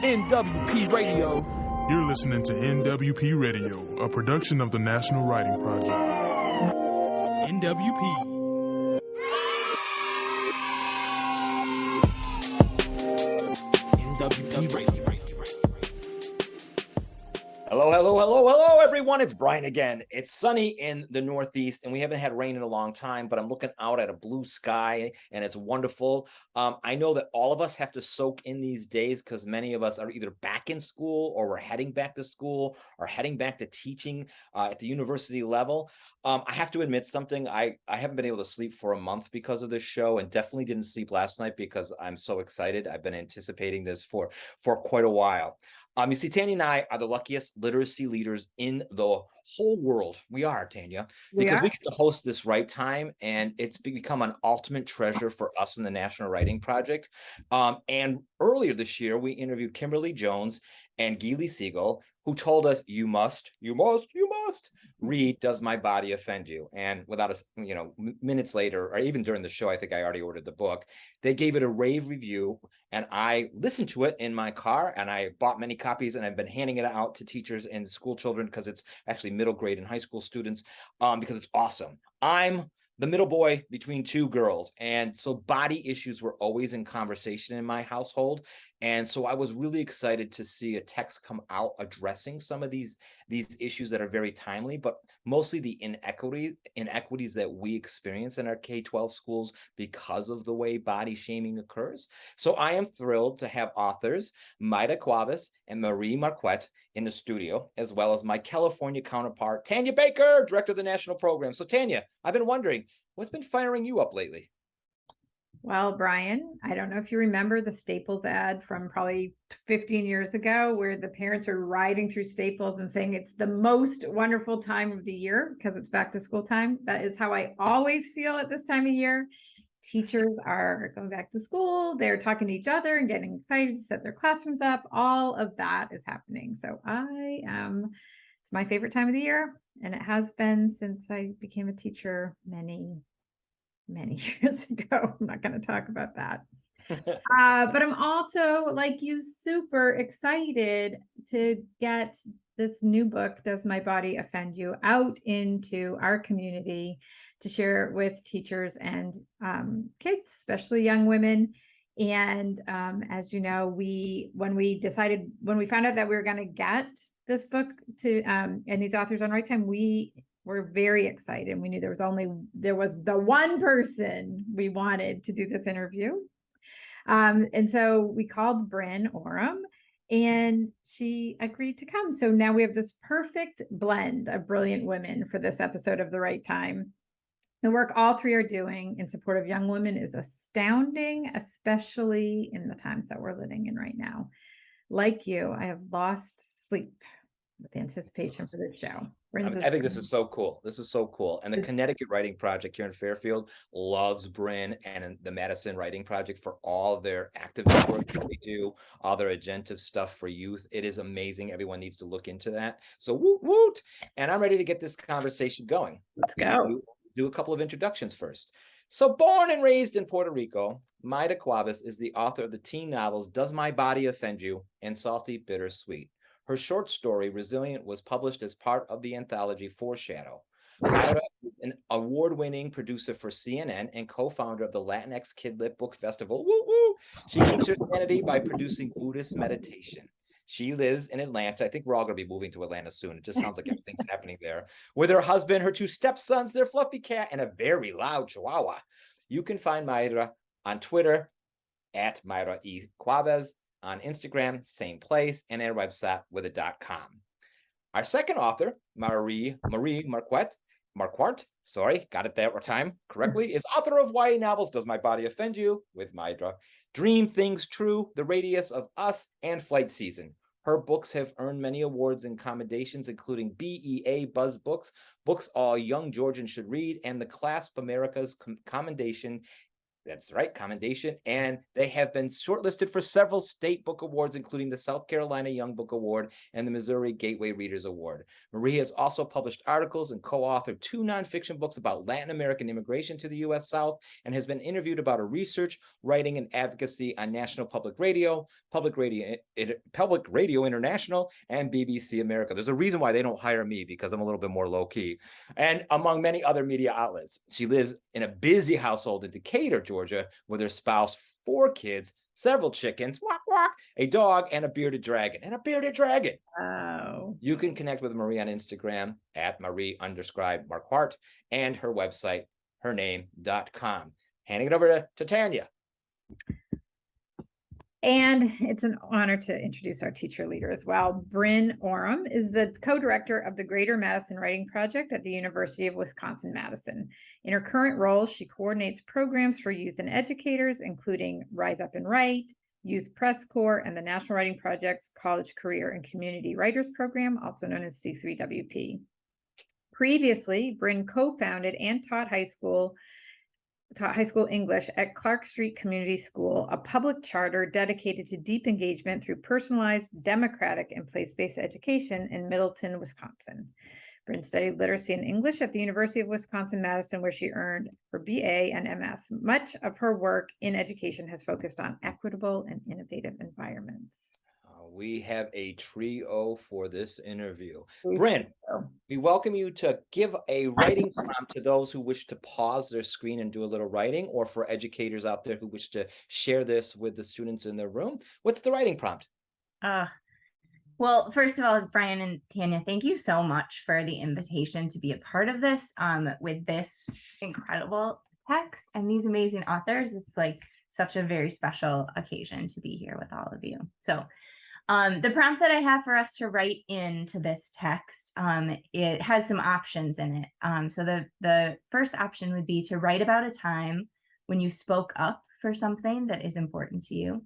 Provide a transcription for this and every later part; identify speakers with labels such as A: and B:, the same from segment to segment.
A: NWP Radio.
B: You're listening to NWP Radio, a production of the National Writing Project.
A: NWP. NWP Radio.
C: Hello, everyone. It's Brian again. It's sunny in the Northeast, and we haven't had rain in a long time, but I'm looking out at a blue sky, and it's wonderful. I know that all of us have to soak in these days because many of us are either back in school or we're heading back to school or heading back to teaching at the university level. I have to admit something. I haven't been able to sleep for a month because of this show, and definitely didn't sleep last night because I'm so excited. I've been anticipating this for quite a while. You see, Tanya and I are the luckiest literacy leaders in the whole world. We are, Tanya, because we get to host this Right Time, and it's become an ultimate treasure for us in the National Writing Project. And earlier this year, we interviewed Kimberly Jones and Geely Siegel, who told us, you must read Does My Body Offend You? And without us, minutes later, or even during the show, I think I already ordered the book. They gave it a rave review, and I listened to it in my car, and I bought many copies, and I've been handing it out to teachers and school children because it's actually middle grade and high school students, because it's awesome. I'm the middle boy between two girls, and so body issues were always in conversation in my household. And so I was really excited to see a text come out addressing some of these issues that are very timely, but mostly the inequities that we experience in our K-12 schools because of the way body shaming occurs. So I am thrilled to have authors Mayra Cuevas and Marquardt in the studio, as well as my California counterpart, Tanya Baker, director of the national program. So Tanya, I've been wondering, what's been firing you up lately?
D: Well, Brian, I don't know if you remember the Staples ad from probably 15 years ago, where the parents are riding through Staples and saying it's the most wonderful time of the year because it's back to school time. That is how I always feel at this time of year. Teachers are going back to school. They're talking to each other and getting excited to set their classrooms up. All of that is happening. So it's my favorite time of the year. And it has been since I became a teacher many years ago. I'm not going to talk about that. But I'm also, like you, super excited to get this new book, Does My Body Offend You, out into our community to share with teachers and kids, especially young women. And as you know, when we found out that we were going to get this book to and these authors on Right Time, we were very excited. We knew there was the one person we wanted to do this interview. And so we called Bryn Orum, and she agreed to come. So now we have this perfect blend of brilliant women for this episode of The Right Time. The work all three are doing in support of young women is astounding, especially in the times that we're living in right now. Like you, I have lost sleep with anticipation for this show.
C: I think this is so cool. This is so cool. And the Connecticut Writing Project here in Fairfield loves Bryn and the Madison Writing Project for all their activist work that they do, all their agentive stuff for youth. It is amazing. Everyone needs to look into that. So woot woot. And I'm ready to get this conversation going.
D: Let's go.
C: Do a couple of introductions first. So born and raised in Puerto Rico, Mayra Cuevas is the author of the teen novels Does My Body Offend You and Salty Bittersweet. Her short story, Resilient, was published as part of the anthology Foreshadow. Mayra is an award-winning producer for CNN and co-founder of the Latinx Kid Lit Book Festival. Woo woo! She keeps her sanity by producing Buddhist meditation. She lives in Atlanta. I think we're all going to be moving to Atlanta soon. It just sounds like everything's happening there. With her husband, her two stepsons, their fluffy cat, and a very loud chihuahua. You can find Mayra on Twitter at Mayra E. Cuevas, on Instagram, same place, and our website with a .com. Our second author, Marie Marquardt, sorry, got it that time correctly, is author of YA novels Does My Body Offend You? With Mayra, Dream Things True, The Radius of Us, and Flight Season. Her books have earned many awards and commendations, including BEA Buzz Books all young Georgians should read, and the Clasp America's commendation That's right, commendation. And they have been shortlisted for several state book awards, including the South Carolina Young Book Award and the Missouri Gateway Readers Award. Marie has also published articles and co-authored 2 nonfiction books about Latin American immigration to the U.S. South, and has been interviewed about her research, writing, and advocacy on National Public Radio, Public Radio International, and BBC America. There's a reason why they don't hire me, because I'm a little bit more low-key. And among many other media outlets. She lives in a busy household in Decatur, Georgia, with her spouse, 4 kids, several chickens, walk, walk, a dog, and a bearded dragon. Oh. You can connect with Marie on Instagram at Marie_Marquardt and her website, hername.com. Handing it over to Tanya.
D: And it's an honor to introduce our teacher leader as well. Bryn Orum is the co-director of the Greater Madison Writing Project at the University of Wisconsin-Madison. In her current role, she coordinates programs for youth and educators, including Rise Up and Write, Youth Press Corps, and the National Writing Project's College Career and Community Writers Program, also known as C3WP. Previously, Bryn co-founded and taught high school English at Clark Street Community School, a public charter dedicated to deep engagement through personalized, democratic, and place-based education in Middleton, Wisconsin. Bryn studied literacy and English at the University of Wisconsin-Madison, where she earned her BA and MS. Much of her work in education has focused on equitable and innovative environments.
C: We have a trio for this interview. Bryn, we welcome you to give a writing prompt to those who wish to pause their screen and do a little writing, or for educators out there who wish to share this with the students in their room. What's the writing prompt?
E: Well, first of all, Brian and Tanya, thank you so much for the invitation to be a part of this with this incredible text and these amazing authors. It's like such a very special occasion to be here with all of you. So the prompt that I have for us to write into this text, it has some options in it. So the first option would be to write about a time when you spoke up for something that is important to you,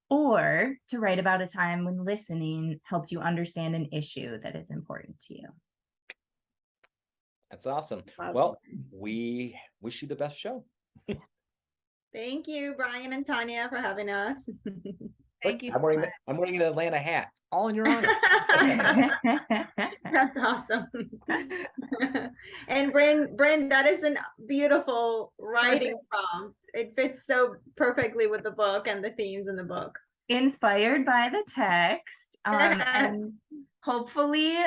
E: or to write about a time when listening helped you understand an issue that is important to you.
C: That's awesome. Well, we wish you the best show.
F: Thank you, Brian and Tanya, for having us.
D: Thank you.
C: I'm wearing an Atlanta hat, all in your honor.
F: That's awesome. And Bryn, that is a beautiful writing prompt. It fits so perfectly with the book and the themes in the book.
E: Inspired by the text, and hopefully,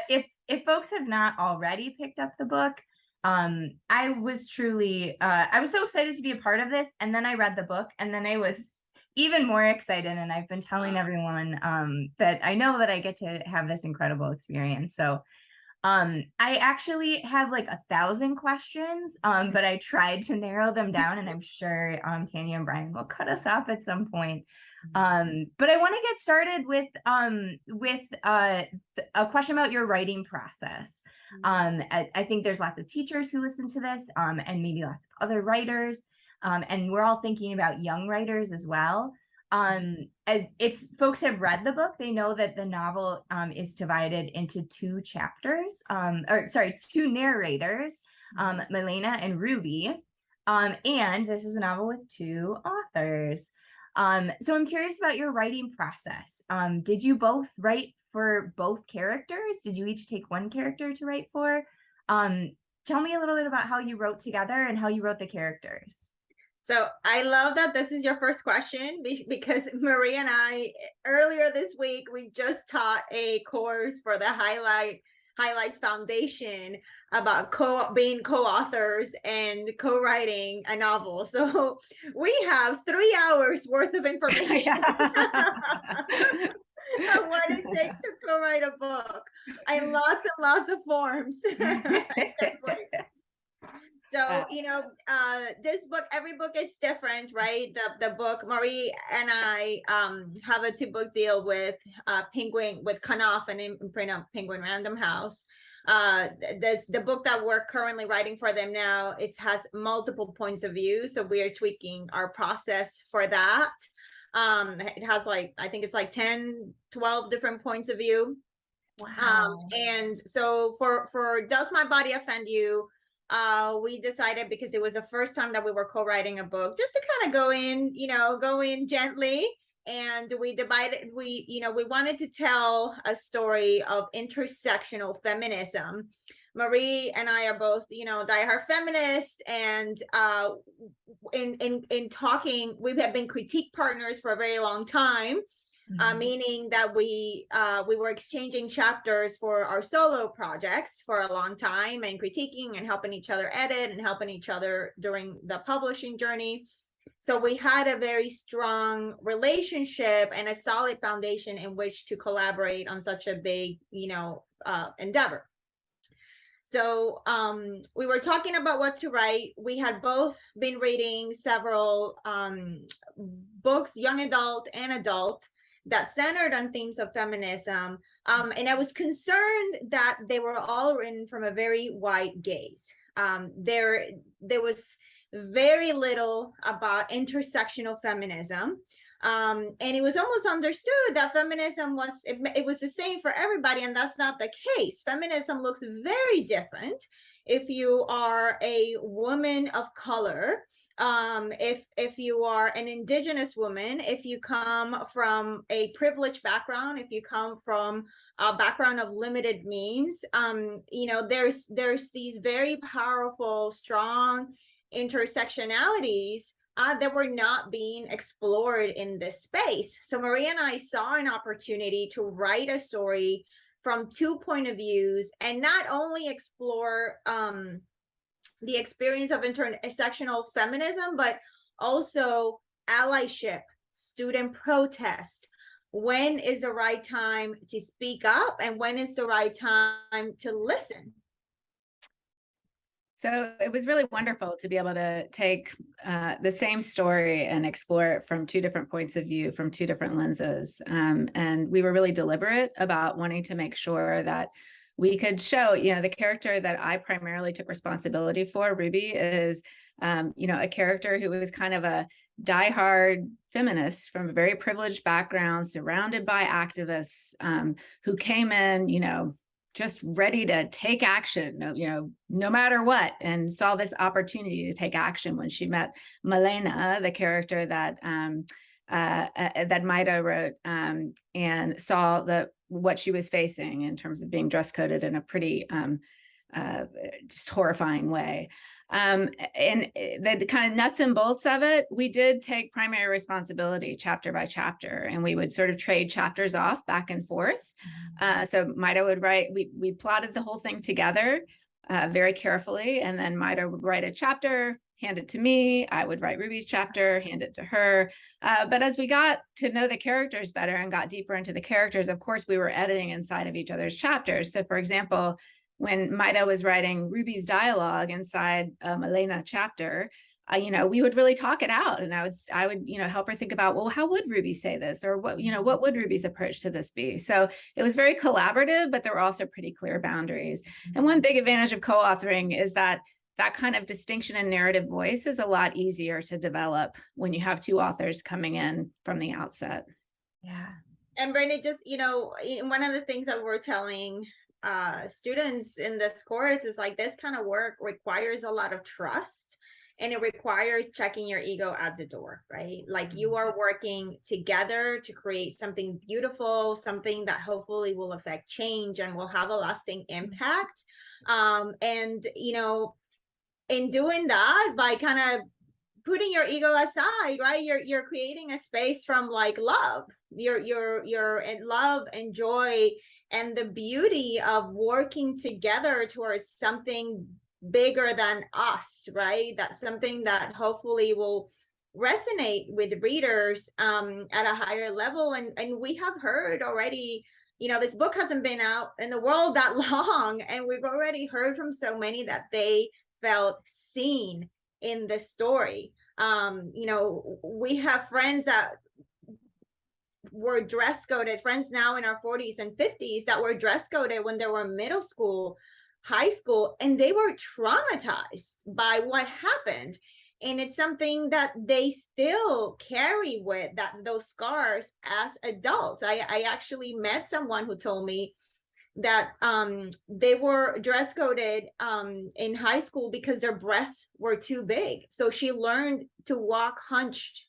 E: if folks have not already picked up the book, I was truly, I was so excited to be a part of this, and then I read the book, and then I was even more excited, and I've been telling everyone that I know that I get to have this incredible experience. So I actually have like 1,000 questions, but I tried to narrow them down, and I'm sure Tanya and Brian will cut us off at some point. But I want to get started with a question about your writing process. I think there's lots of teachers who listen to this, and maybe lots of other writers. And we're all thinking about young writers as well. As if folks have read the book, they know that the novel is divided into 2 chapters, 2 narrators, Milena and Ruby. And this is a novel with 2 authors. So I'm curious about your writing process. Did you both write for both characters? Did you each take one character to write for? Tell me a little bit about how you wrote together and how you wrote the characters.
F: So I love that this is your first question, because Marie and I, earlier this week, we just taught a course for the Highlights Foundation about being co-authors and co-writing a novel. So we have 3 hours worth of information on what it takes to co-write a book, and lots of forms. So, this book, every book is different, right? The book, Marie and I have a 2-book deal with Penguin, with Knopf and imprint of Penguin Random House. The book that we're currently writing for them now, it has multiple points of view. So we are tweaking our process for that. It has I think it's 10, 12 different points of view.
E: Wow.
F: And so for Does My Body Offend You? we decided, because it was the first time that we were co-writing a book, just to kind of go in gently. And we wanted to tell a story of intersectional feminism. Marie and I are both, diehard feminists, and in talking, we have been critique partners for a very long time. Meaning that we were exchanging chapters for our solo projects for a long time, and critiquing and helping each other edit and helping each other during the publishing journey. So we had a very strong relationship and a solid foundation in which to collaborate on such a big, endeavor. So we were talking about what to write. We had both been reading several books, young adult and adult, that centered on themes of feminism. And I was concerned that they were all written from a very white gaze. There was very little about intersectional feminism. And it was almost understood that feminism was the same for everybody, and that's not the case. Feminism looks very different if you are a woman of color, if you are an indigenous woman, if you come from a privileged background, if you come from a background of limited means, there's these very powerful, strong intersectionalities that were not being explored in this space. So Maria and I saw an opportunity to write a story from 2 points of views, and not only explore the experience of intersectional feminism, but also allyship, student protest. When is the right time to speak up, and when is the right time to listen?
G: So it was really wonderful to be able to take the same story and explore it from 2 different points of view, from 2 different lenses. And we were really deliberate about wanting to make sure that we could show, the character that I primarily took responsibility for, Ruby, is, a character who was kind of a diehard feminist from a very privileged background, surrounded by activists, who came in, just ready to take action, no matter what, and saw this opportunity to take action when she met Milena, the character that that Mayra wrote, and saw what she was facing in terms of being dress coded in a pretty just horrifying way. And the kind of nuts and bolts of it, we did take primary responsibility chapter by chapter, and we would sort of trade chapters off back and forth. So Mayra would write, we plotted the whole thing together very carefully, and then Mayra would write a chapter, hand it to me. I would write Ruby's chapter, hand it to her. But as we got to know the characters better and got deeper into the characters, of course, we were editing inside of each other's chapters. So for example, when Mayra was writing Ruby's dialogue inside a Milena chapter, we would really talk it out, and I would help her think about, well, how would Ruby say this, or what would Ruby's approach to this be? So it was very collaborative, but there were also pretty clear boundaries. And one big advantage of co-authoring is that kind of distinction in narrative voice is a lot easier to develop when you have 2 authors coming in from the outset.
E: Yeah.
F: And Brenda, just, one of the things that we're telling students in this course is, like, this kind of work requires a lot of trust, and it requires checking your ego at the door, right? Like, you are working together to create something beautiful, something that hopefully will affect change and will have a lasting impact. And in doing that, by kind of putting your ego aside, right, you're creating a space from, like, love. You're in love and joy, and the beauty of working together towards something bigger than us, right? That's something that hopefully will resonate with readers at a higher level. And we have heard already, this book hasn't been out in the world that long, and we've already heard from so many that they felt seen in the story. We have friends that were dress coded, friends now in our 40s and 50s that were dress coded when they were middle school, high school, and they were traumatized by what happened. And it's something that they still carry with those scars as adults. I actually met someone who told me that they were dress coded in high school because their breasts were too big. So she learned to walk hunched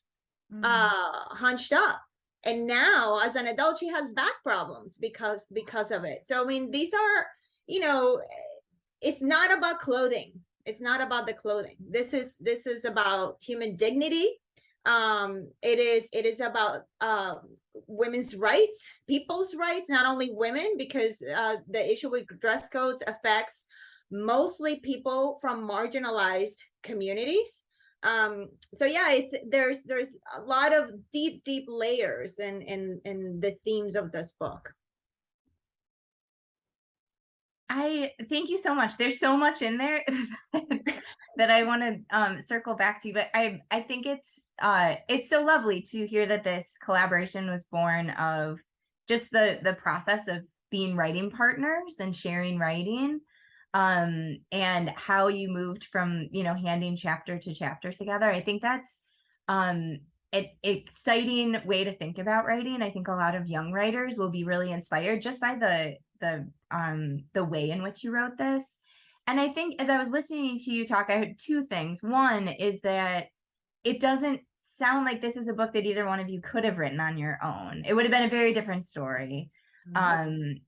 F: up. And now as an adult, she has back problems because of it. So I mean, these are, you know, it's not about clothing. It's not about the clothing. This is about human dignity. It is about women's rights, people's rights, not only women, because the issue with dress codes affects mostly people from marginalized communities. So yeah, there's a lot of deep layers in the themes of this book.
E: I thank you so much. There's so much in there that I want to circle back to, but I think it's so lovely to hear that this collaboration was born of just the process of being writing partners and sharing writing, and how you moved from, you know, handing chapter to chapter together. I think that's an exciting way to think about writing. I think a lot of young writers will be really inspired just by the way in which you wrote this. And I think as I was listening to you talk, I heard two things. One is that it doesn't sound like this is a book that either one of you could have written on your own. It would have been a very different story. And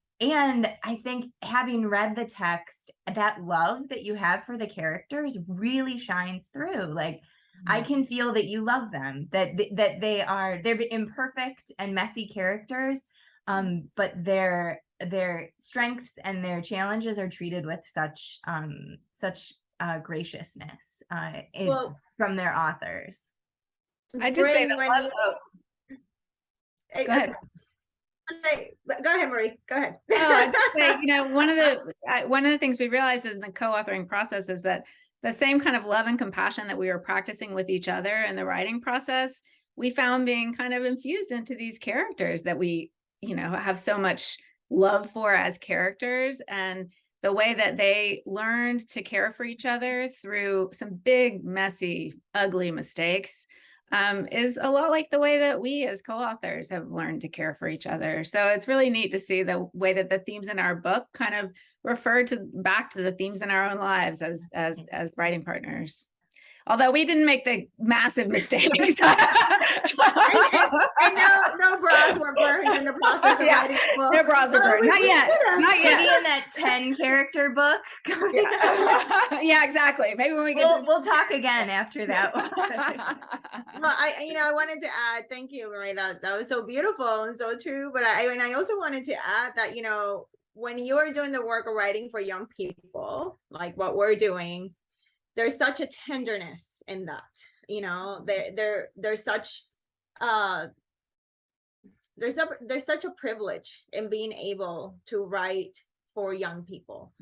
E: I think having read the text, that love that you have for the characters really shines through. Like, I can feel that you love them, that they're imperfect and messy characters, but their strengths and their challenges are treated with such graciousness from their authors.
G: I just say
F: Bryn,
G: go ahead.
F: Go ahead, Marie. Go ahead.
G: I'd say, you know, one of the things we realized in the co-authoring process is that the same kind of love and compassion that we were practicing with each other in the writing process, we found being kind of infused into these characters that we, you know, have so much love for as characters, and the way that they learned to care for each other through some big, messy, ugly mistakes is a lot like the way that we as co-authors have learned to care for each other. So it's really neat to see the way that the themes in our book kind of refer back to the themes in our own lives as writing partners. Although we didn't make the massive mistakes.
F: and no bras were burned in the process of writing the book.
G: No bras were burned. Not yet. Not yet.
E: Maybe in that 10 character book.
G: Yeah, exactly. Maybe when we get
E: we'll talk again after that.
F: Well, I wanted to add, thank you, Marie. That was so beautiful and so true. But I also wanted to add that, you know, when you are doing the work of writing for young people, like what we're doing, there's such a tenderness in that, you know, there's such a privilege in being able to write for young people,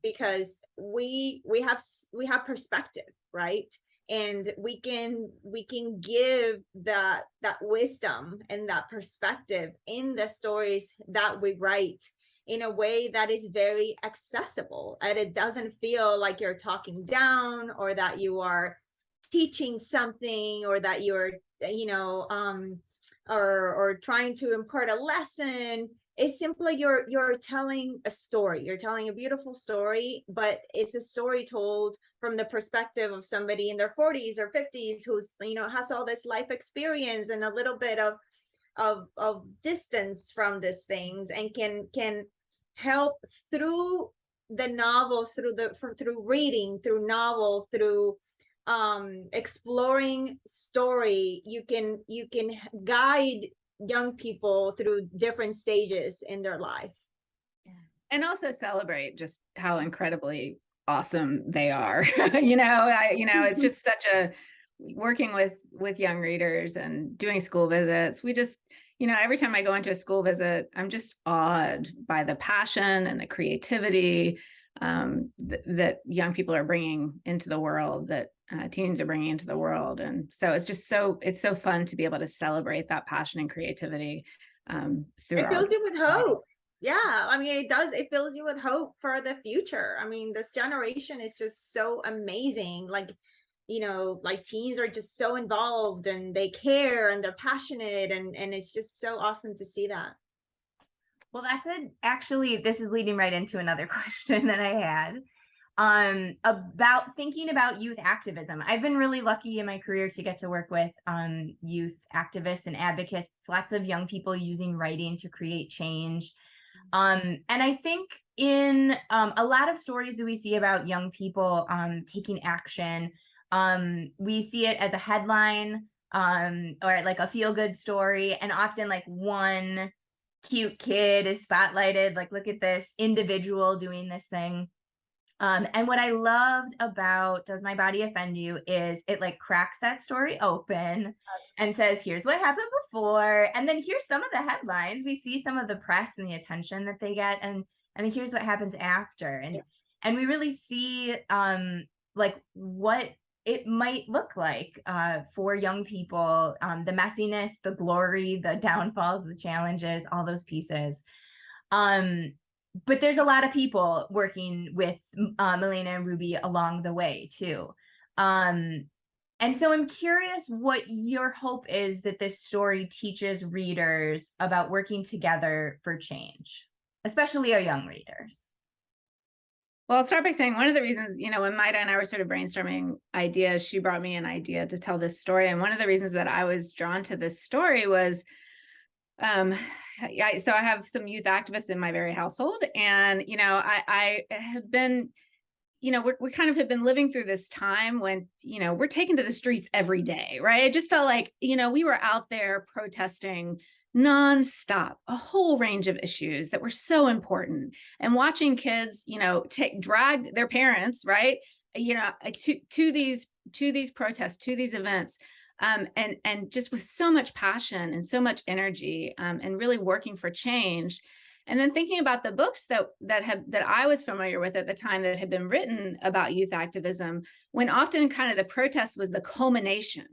F: because we have perspective, right? And we can give that wisdom and that perspective in the stories that we write in a way that is very accessible, and it doesn't feel like you're talking down or that you are teaching something or that you're, you know, or trying to impart a lesson. It's simply you're telling a story. You're telling a beautiful story, but it's a story told from the perspective of somebody in their 40s or 50s who's, you know, has all this life experience and a little bit of distance from these things, and can help through the novel, through reading, through novel, through exploring story. You can guide young people through different stages in their life,
G: and also celebrate just how incredibly awesome they are. It's just such a working with young readers and doing school visits. We just, every time I go into a school visit, I'm just awed by the passion and the creativity that young people are bringing into the world, that teens are bringing into the world. And so it's so fun to be able to celebrate that passion and creativity.
F: It fills you with hope. Yeah, I mean, it does. It fills you with hope for the future. I mean, this generation is just so amazing. Like teens are just so involved and they care and they're passionate, and it's just so awesome to see that.
E: Well, actually, this is leading right into another question that I had about thinking about youth activism. I've been really lucky in my career to get to work with youth activists and advocates, lots of young people using writing to create change. And I think in a lot of stories that we see about young people taking action, we see it as a headline or like a feel-good story, and often like one cute kid is spotlighted, like, look at this individual doing this thing. And what I loved about Does My Body Offend You is it like cracks that story open and says, here's what happened before, and then here's some of the headlines. We see some of the press and the attention that they get, and then here's what happens after. And we really see like what it might look like for young people, the messiness, the glory, the downfalls, the challenges, all those pieces. But there's a lot of people working with Milena and Ruby along the way too. And so I'm curious what your hope is that this story teaches readers about working together for change, especially our young readers.
G: Well, I'll start by saying one of the reasons, when Mayra and I were sort of brainstorming ideas, she brought me an idea to tell this story. And one of the reasons that I was drawn to this story was, so I have some youth activists in my very household. And, I have been, we kind of have been living through this time when, we're taken to the streets every day, right? It just felt like, we were out there protesting nonstop, a whole range of issues that were so important, and watching kids, drag their parents, right, to these protests, to these events, and just with so much passion and so much energy, and really working for change. And then thinking about the books that I was familiar with at the time that had been written about youth activism, when often kind of the protest was the culmination,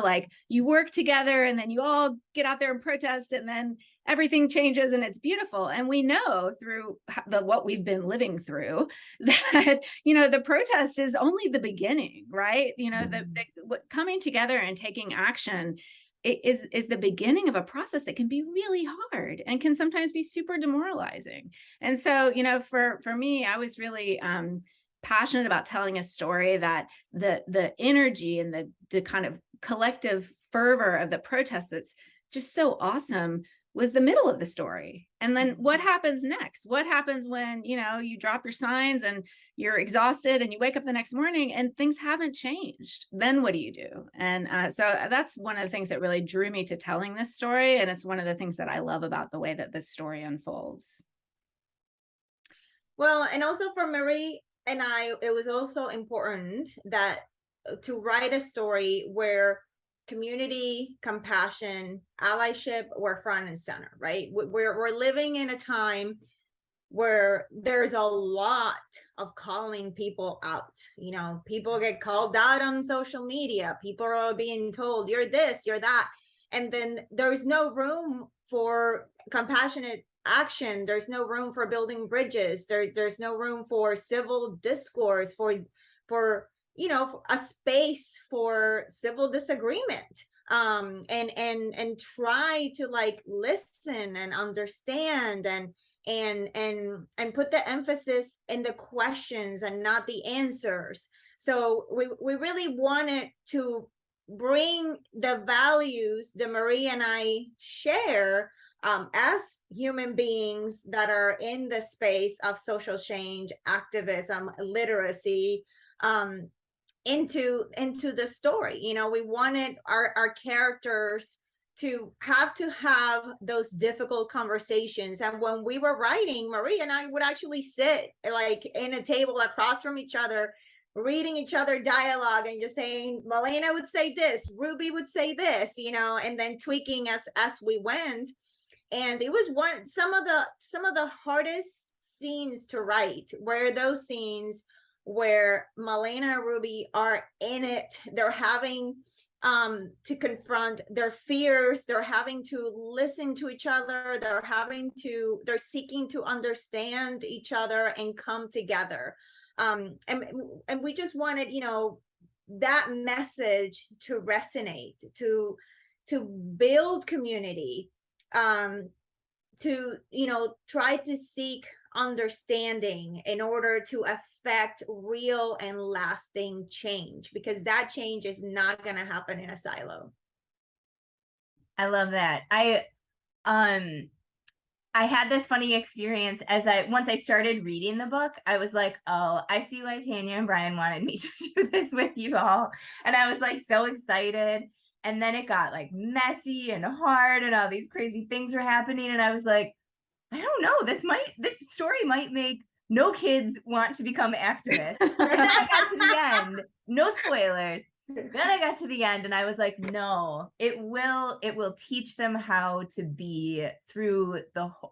G: like you work together and then you all get out there and protest, and then everything changes and it's beautiful. And we know through what we've been living through that, the protest is only the beginning, right? What coming together and taking action is the beginning of a process that can be really hard and can sometimes be super demoralizing. And so, for me, I was really passionate about telling a story that the energy and the kind of collective fervor of the protest that's just so awesome was the middle of the story. And then what happens next? What happens when, you drop your signs and you're exhausted and you wake up the next morning and things haven't changed? Then what do you do? And so that's one of the things that really drew me to telling this story. And it's one of the things that I love about the way that this story unfolds.
F: Well, and also for Marie and I, it was also important that to write a story where community, compassion, allyship were front and center, right? We're living in a time where there's a lot of calling people out. People get called out on social media. People are being told, you're this, you're that. And then there's no room for compassionate action. There's no room for building bridges. There's no room for civil discourse, for a space for civil disagreement, and try to like listen and understand and put the emphasis in the questions and not the answers. So we really wanted to bring the values that Marie and I share as human beings that are in the space of social change, activism, literacy, into the story. We wanted our characters to have those difficult conversations. And when we were writing, Marie and I would actually sit like in a table across from each other, reading each other dialogue and just saying, Milena would say this, Ruby would say this, and then tweaking as we went. And it was some of the hardest scenes to write were those scenes where Milena and Ruby are in it. They're having to confront their fears. They're having to listen to each other. They're seeking to understand each other and come together. And we just wanted, that message to resonate, to build community, try to seek understanding in order to affect real and lasting change, because that change is not going to happen in a silo.
E: I love that. I had this funny experience once I started reading the book, I was like, oh, I see why Tanya and Brian wanted me to do this with you all. And I was like so excited. And then it got like messy and hard and all these crazy things were happening. And I was like, I don't know, this story might make no kids want to become activists. And then I got to the end, no spoilers. Then I got to the end and I was like, no, it will teach them how to be through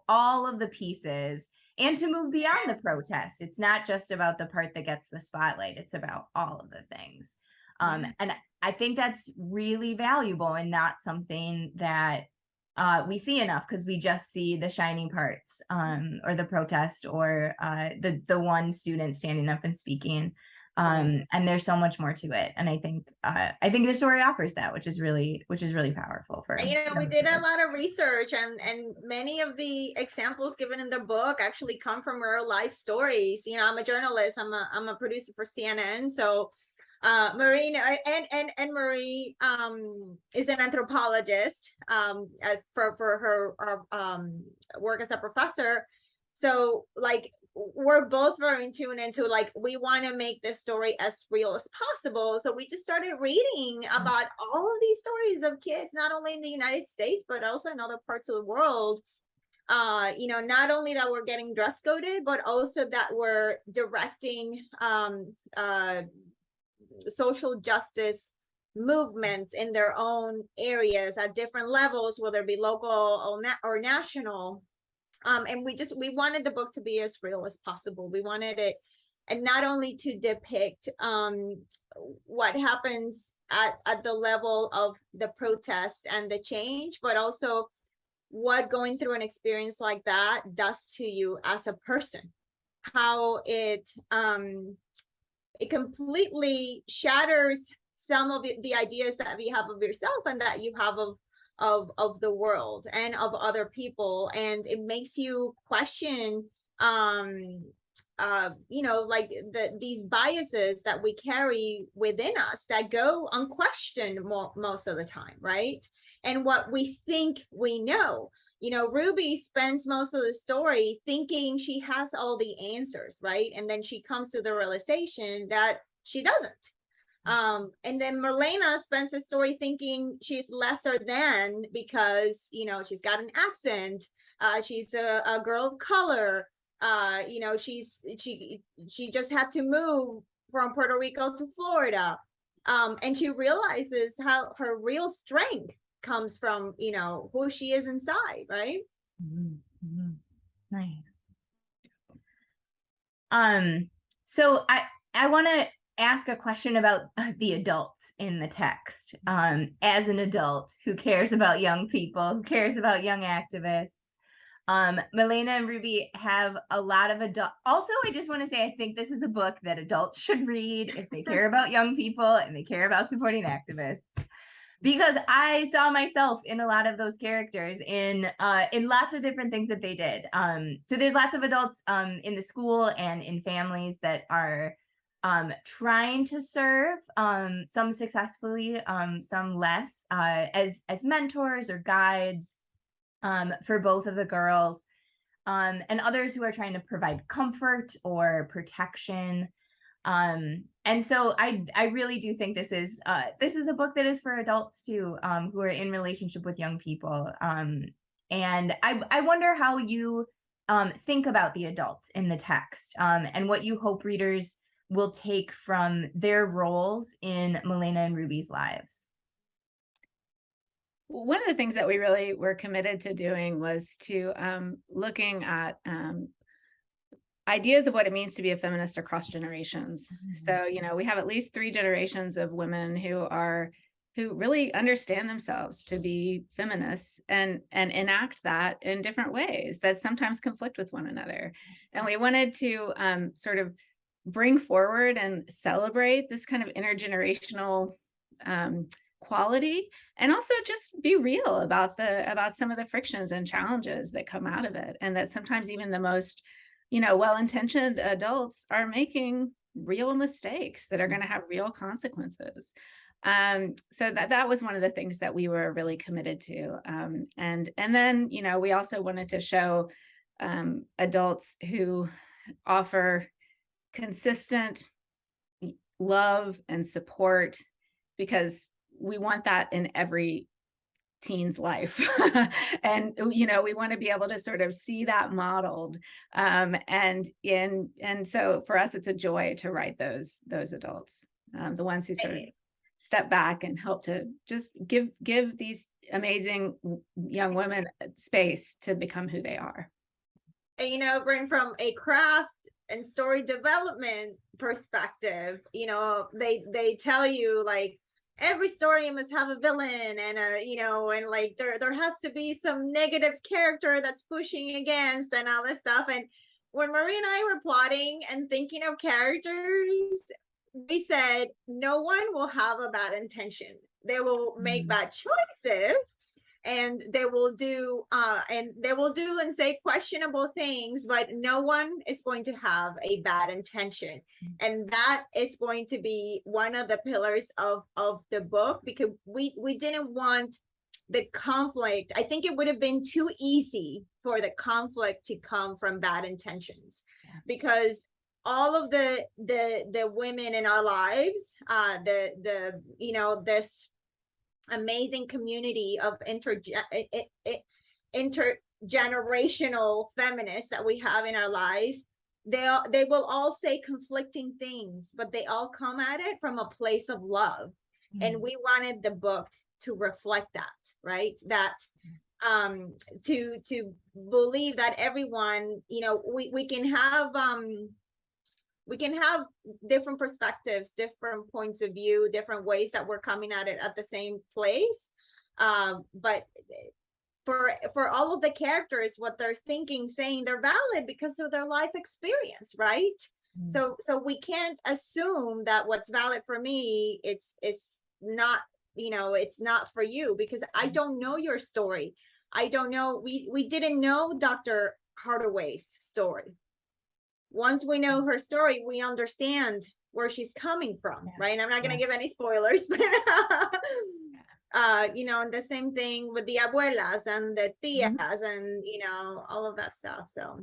E: all of the pieces and to move beyond the protest. It's not just about the part that gets the spotlight. It's about all of the things. And I think that's really valuable and not something that we see enough, because we just see the shiny parts, or the protest, or the one student standing up and speaking. And there's so much more to it. And I think the story offers that, which is really powerful for,
F: we did a lot of research, and many of the examples given in the book actually come from real life stories. I'm a journalist, I'm a producer for CNN. So Marie and Marie is an anthropologist for her work as a professor. So like, we're both very tuned into, like, we want to make this story as real as possible. So we just started reading about all of these stories of kids, not only in the United States, but also in other parts of the world. Not only that we're getting dress coded, but also that we're directing social justice movements in their own areas at different levels, whether it be local or national. And we wanted the book to be as real as possible. We wanted it, and not only to depict what happens at the level of the protest and the change, but also what going through an experience like that does to you as a person, how it completely shatters some of the ideas that we have of yourself and that you have of the world and of other people. And it makes you question like these biases that we carry within us that go unquestioned most of the time, right? And what we think we know. Ruby spends most of the story thinking she has all the answers, right? And then she comes to the realization that she doesn't. And then Marlena spends the story thinking she's lesser than because, she's got an accent. She's a girl of color. She just had to move from Puerto Rico to Florida. And she realizes how her real strength comes from, who she is inside, right?
E: Mm-hmm. Nice. So I want to ask a question about the adults in the text. As an adult who cares about young people, who cares about young activists, Milena and Ruby have a lot of adult. Also, I just want to say, I think this is a book that adults should read if they care about young people and they care about supporting activists. Because I saw myself in a lot of those characters in lots of different things that they did. So there's lots of adults in the school and in families that are trying to serve, some successfully, some less, as mentors or guides for both of the girls, and others who are trying to provide comfort or protection. And so I really do think this is a book that is for adults too, who are in relationship with young people. And I wonder how you think about the adults in the text, and what you hope readers will take from their roles in Milena and Ruby's lives.
G: One of the things that we really were committed to doing was to looking at ideas of what it means to be a feminist across generations. So, we have at least 3 generations of women who really understand themselves to be feminists and enact that in different ways that sometimes conflict with one another. And we wanted to sort of bring forward and celebrate this kind of intergenerational quality, and also just be real about some of the frictions and challenges that come out of it, and that sometimes even the most, well-intentioned adults are making real mistakes that are going to have real consequences. So that was one of the things that we were really committed to. And then, we also wanted to show adults who offer consistent love and support, because we want that in every teen's life. And we want to be able to sort of see that modeled, and so for us it's a joy to write those adults, the ones who sort of step back and help to just give these amazing young women space to become who they are.
F: And Bryn, from a craft and story development perspective, they tell you like every story must have a villain and and like there has to be some negative character that's pushing against and all this stuff. And when Marie and I were plotting and thinking of characters, we said no one will have a bad intention. They will make bad choices, and they will do and say questionable things, but no one is going to have a bad intention. And that is going to be one of the pillars of the book, because we didn't want the conflict. I think it would have been too easy for the conflict to come from bad intentions, because all of the women in our lives, this amazing community of intergenerational feminists that we have in our lives, they will all say conflicting things, but they all come at it from a place of love. And we wanted the book to reflect that, right? That to believe that everyone, we can have different perspectives, different points of view, different ways that we're coming at it at the same place. But for all of the characters, what they're thinking, saying, they're valid because of their life experience, right? So we can't assume that what's valid for me, it's not, it's not for you, because I don't know your story. I don't know. We didn't know Dr. Hardaway's story. Once we know her story, we understand where she's coming from, right? And I'm not going to give any spoilers, but and the same thing with the abuelas and the tias and all of that stuff. So,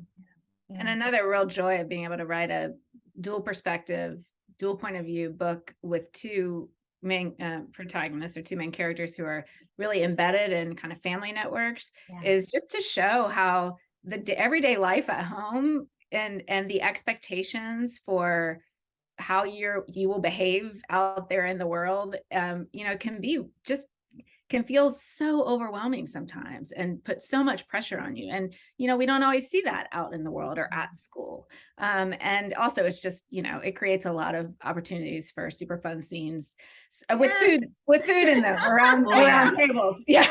G: and another real joy of being able to write a dual perspective, dual point of view book with two main protagonists, or two main characters who are really embedded in kind of family networks, is just to show how the everyday life at home and the expectations for how you will behave out there in the world, can feel so overwhelming sometimes and put so much pressure on you. And, we don't always see that out in the world or at school. And also it's just, it creates a lot of opportunities for super fun scenes with food in them around tables. Yeah.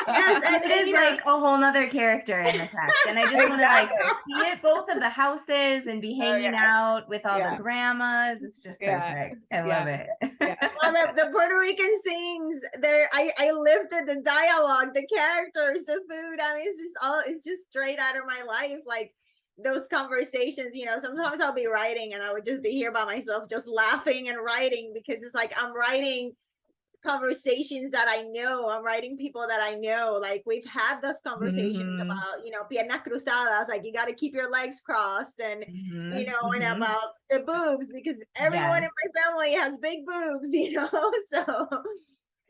E: Yes, it is like a whole nother character in the text. And I just want to see it, both of the houses, and be hanging out with all the grandmas. It's just perfect. I love it.
F: Well, the Puerto Rican scenes there, I lived through the dialogue, the characters, the food. I mean, it's just straight out of my life. Like those conversations, sometimes I'll be writing and I would just be here by myself, just laughing and writing, because it's like I'm writing conversations that I know. I'm writing people that I know. Like we've had those conversations about, piernas cruzadas, like you got to keep your legs crossed, and and about the boobs, because everyone in my family has big boobs, so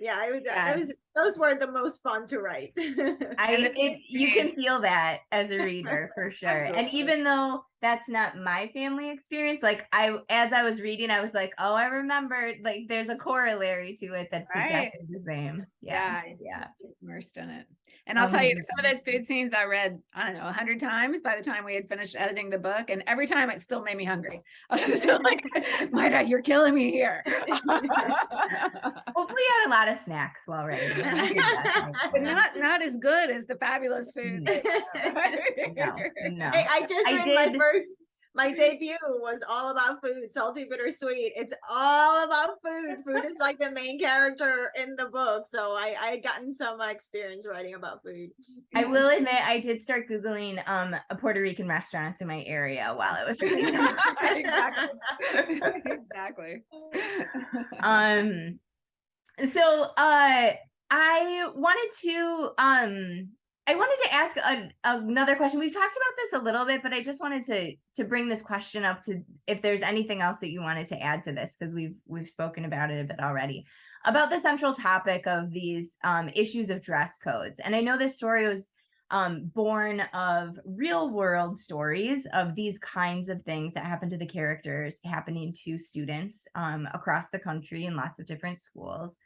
F: yeah, it was those were the most fun to write.
E: You can feel that as a reader for sure. And even though that's not my family experience, like as I was reading, I was like, oh, I remembered, like there's a corollary to it that's exactly the same. Yeah.
G: Immersed in it. And I'll tell you, some of those food scenes I read, I don't know, 100 times by the time we had finished editing the book, and every time it still made me hungry. I was still like, Mayra, you're killing me here.
E: Hopefully you had a lot of snacks while writing.
G: But not as good as the fabulous food.
E: No.
F: I just read my debut was all about food, salty, bittersweet. It's all about food. Food is like the main character in the book. So I had gotten some experience writing about food.
E: I will admit, I did start Googling Puerto Rican restaurants in my area while I was reading them.
G: Exactly.
E: So I wanted to ask another question. We've talked about this a little bit, but I just wanted to bring this question up to if there's anything else that you wanted to add to this, because we've spoken about it a bit already, about the central topic of these issues of dress codes. And I know this story was born of real world stories of these kinds of things that happen to the characters happening to students across the country in lots of different schools.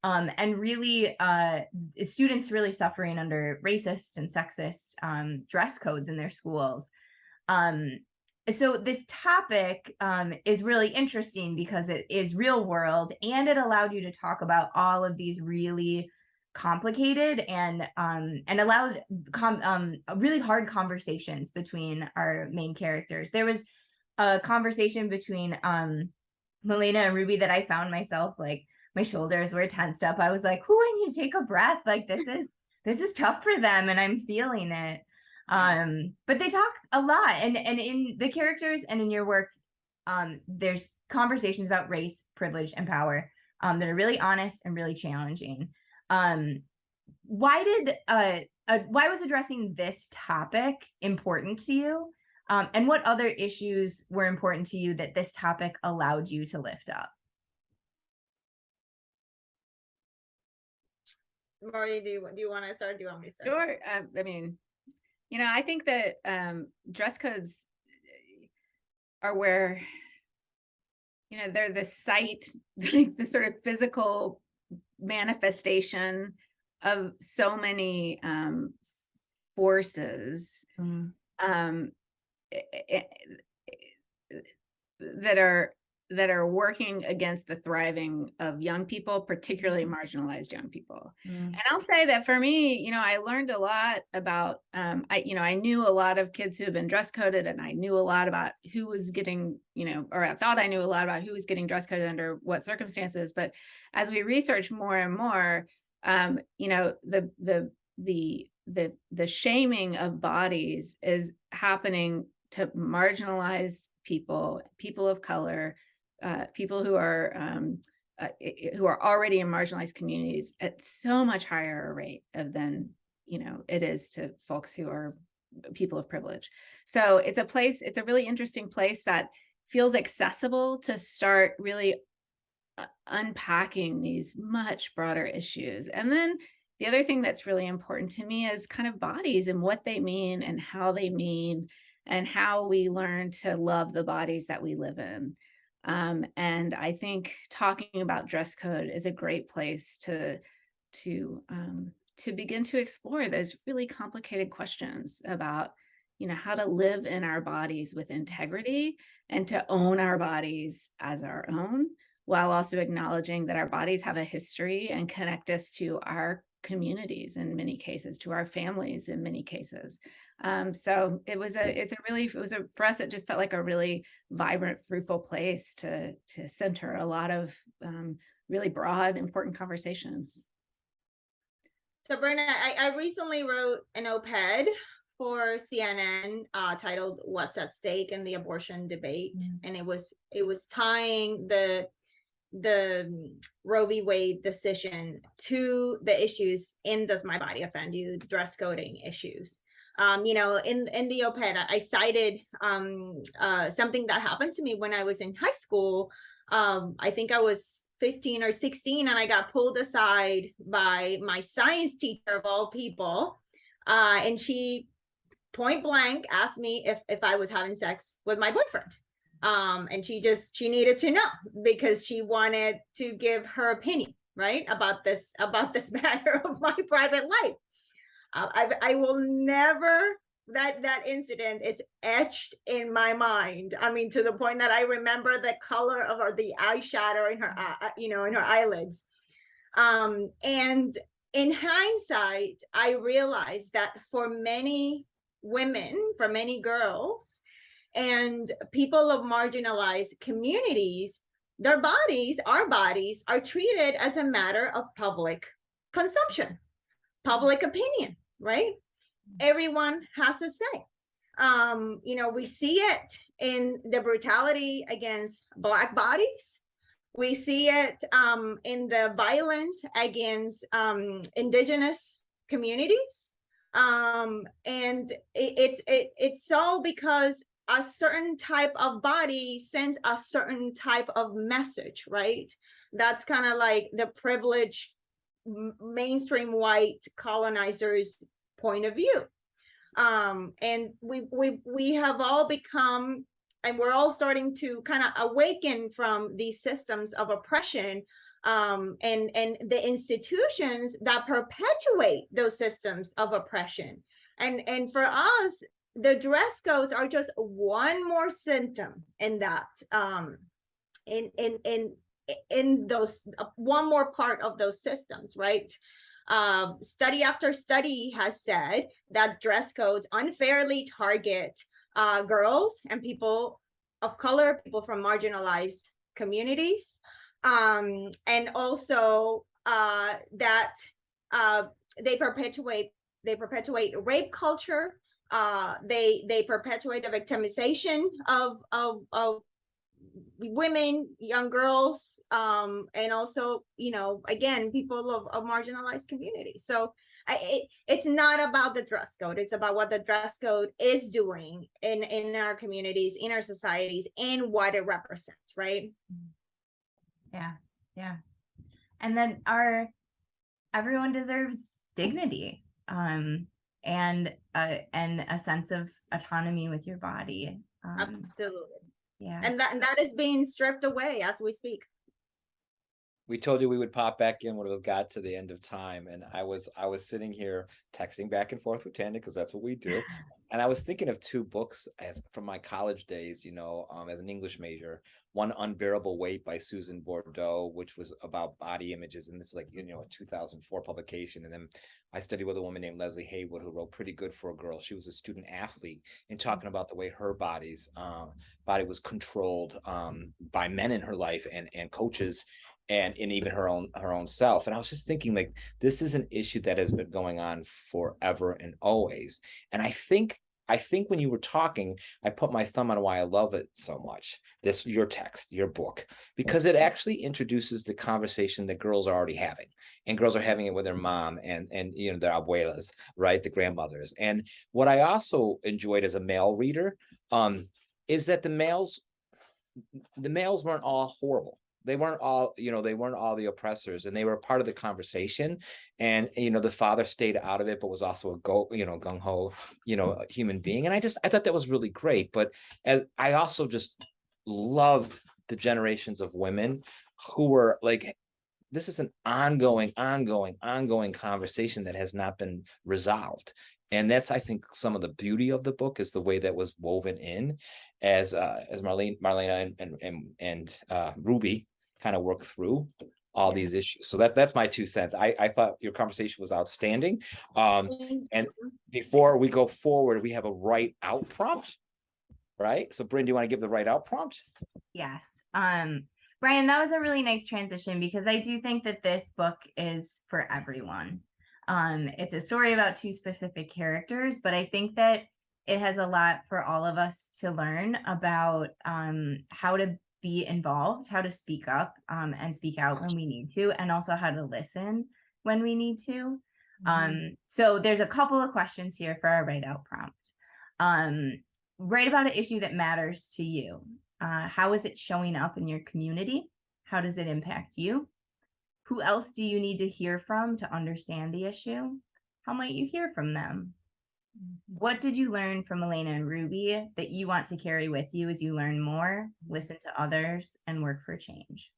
E: And really students really suffering under racist and sexist dress codes in their schools. So this topic is really interesting because it is real world, and it allowed you to talk about all of these really complicated and allowed really hard conversations between our main characters. There was a conversation between Melina and Ruby that I found myself like, my shoulders were tensed up. I was like, I need to take a breath. Like this is tough for them, and I'm feeling it. But they talk a lot, and in the characters and in your work, there's conversations about race, privilege, and power that are really honest and really challenging. Why was addressing this topic important to you? And what other issues were important to you that this topic allowed you to lift up?
F: Marie, do you want to start? Do you want me to start?
G: Sure. I mean, I think that dress codes are where, they're the site, the sort of physical manifestation of so many forces that are working against the thriving of young people, particularly marginalized young people. And I'll say that for me, I learned a lot about, I knew a lot of kids who have been dress coded, and I knew a lot about who was getting, or I thought I knew a lot about who was getting dress coded under what circumstances. But as we research more and more, the shaming of bodies is happening to marginalized people of color, people who are already in marginalized communities at so much higher a rate than it is to folks who are people of privilege. So it's a really interesting place that feels accessible to start really unpacking these much broader issues. And then the other thing that's really important to me is kind of bodies and what they mean and how they mean, and how we learn to love the bodies that we live in. And I think talking about dress code is a great place to begin to explore those really complicated questions about, how to live in our bodies with integrity and to own our bodies as our own, while also acknowledging that our bodies have a history and connect us to our communities in many cases, to our families in many cases. So for us, it just felt like a really vibrant, fruitful place to center a lot of really broad, important conversations.
F: So Brenna, I recently wrote an op-ed for CNN titled "What's at Stake in the Abortion Debate," and it was tying the Roe v. Wade decision to the issues in Does My Body Offend You, dress coding issues. In the op-ed, I cited something that happened to me when I was in high school. I think I was 15 or 16, and I got pulled aside by my science teacher of all people. And she point blank asked me if I was having sex with my boyfriend. And she needed to know because she wanted to give her opinion, right, about this matter of my private life. I will never, that incident is etched in my mind. I mean, to the point that I remember the color of the eyeshadow in her, in her eyelids. And in hindsight, I realized that for many women, for many girls, And people of marginalized communities, their bodies, our bodies, are treated as a matter of public consumption, public opinion, right? Everyone has a say. You know, we see it in the brutality against Black bodies. We see it in the violence against Indigenous communities. And it's all because a certain type of body sends a certain type of message, right? That's kind of like the privileged mainstream white colonizers' point of view. And we have all become, and we're all starting to kind of awaken from these systems of oppression, and the institutions that perpetuate those systems of oppression. And for us, the dress codes are just one more symptom in that, in those, one more part of those systems, right? Study after study has said that dress codes unfairly target girls and people of color, people from marginalized communities, and also that they perpetuate rape culture. They perpetuate the victimization of women, young girls, and also, you know, again, people of marginalized communities. So it's not about the dress code. It's about what the dress code is doing in our communities, in our societies, and what it represents, right?
E: Yeah. And then everyone deserves dignity, and a sense of autonomy with your body.
F: Absolutely.
E: Yeah.
F: And that is being stripped away as we speak.
C: We told you we would pop back in when it got to the end of time, and I was sitting here texting back and forth with Tanya, because that's what we do. And I was thinking of two books from my college days, you know, as an English major. One, Unbearable Weight by Susan Bordeaux, which was about body images, and this is like, you know, a 2004 publication. And then I studied with a woman named Leslie Haywood, who wrote Pretty Good for a Girl. She was a student athlete, and talking about the way her body was controlled by men in her life and coaches, and even her own self. And I was just thinking, like, this is an issue that has been going on forever and always. And I think when you were talking, I put my thumb on why I love it so much. Your text, your book, because it actually introduces the conversation that girls are already having, and girls are having it with their mom and you know, their abuelas, right, the grandmothers. And what I also enjoyed as a male reader is that the males weren't all horrible. They weren't all, you know, they weren't all the oppressors, and they were part of the conversation. And, you know, the father stayed out of it, but was also a gung-ho, you know, human being. And I thought that was really great. But I also just loved the generations of women who were like, this is an ongoing conversation that has not been resolved. And that's, I think, some of the beauty of the book, is the way that was woven in as Marlena and Ruby kind of work through all these issues. So that's my 2 cents. I thought your conversation was outstanding. And before we go forward, we have a write out prompt, right? So Bryn, do you want to give the write out prompt?
E: Yes. Brian, that was a really nice transition, because I do think that this book is for everyone. It's a story about 2 specific characters, but I think that it has a lot for all of us to learn about how to be involved, how to speak up and speak out when we need to, and also how to listen when we need to. So there's a couple of questions here for our write out prompt. Write about an issue that matters to you. How is it showing up in your community? How does it impact you? Who else do you need to hear from to understand the issue? How might you hear from them? What did you learn from Elena and Ruby that you want to carry with you as you learn more, listen to others, and work for change?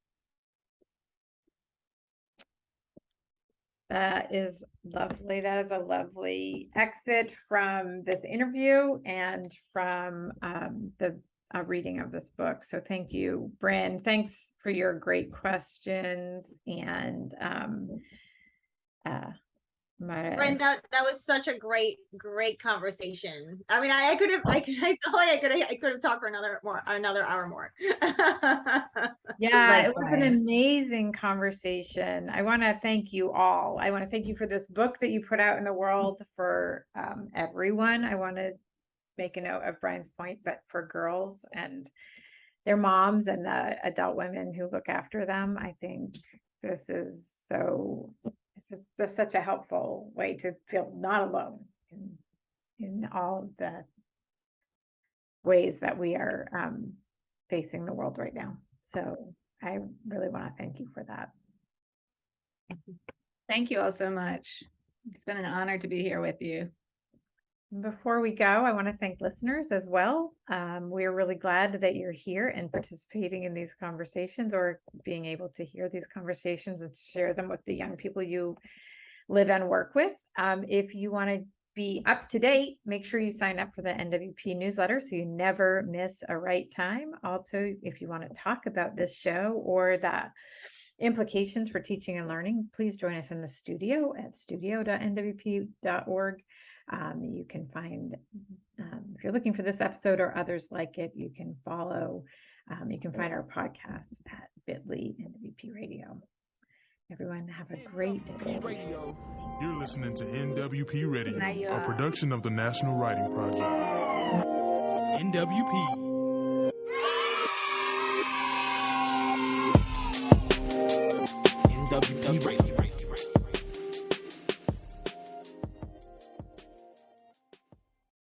D: That is lovely. That is a lovely exit from this interview and from the reading of this book. So thank you, Bryn. Thanks for your great questions. And But
F: Bryn, that was such a great conversation. I mean, I felt like I could have talked for another hour more.
D: yeah, it was an
E: Likewise.
D: amazing conversation. I want to thank you all. I want to thank you for this book that you put out in the world for everyone. I want to make a note of Brian's point, but for girls and their moms and the adult women who look after them, I think this is just such a helpful way to feel not alone in all the ways that we are facing the world right now. So I really want to thank you for that.
G: Thank you all so much. It's been an honor to be here with you.
D: Before we go, I want to thank listeners as well. We're really glad that you're here and participating in these conversations, or being able to hear these conversations and share them with the young people you live and work with. If you want to be up to date, make sure you sign up for the NWP newsletter so you never miss a right time. Also, if you want to talk about this show or the implications for teaching and learning, please join us in the studio at studio.nwp.org. You can find, if you're looking for this episode or others like it, you can follow, you can find our podcasts at bit.ly NWP Radio. Everyone have a great day.
A: Radio.
B: You're listening to NWP Radio,
G: Now you
B: a
G: are.
B: production of the National Writing Project.
A: NWP. NWP Radio.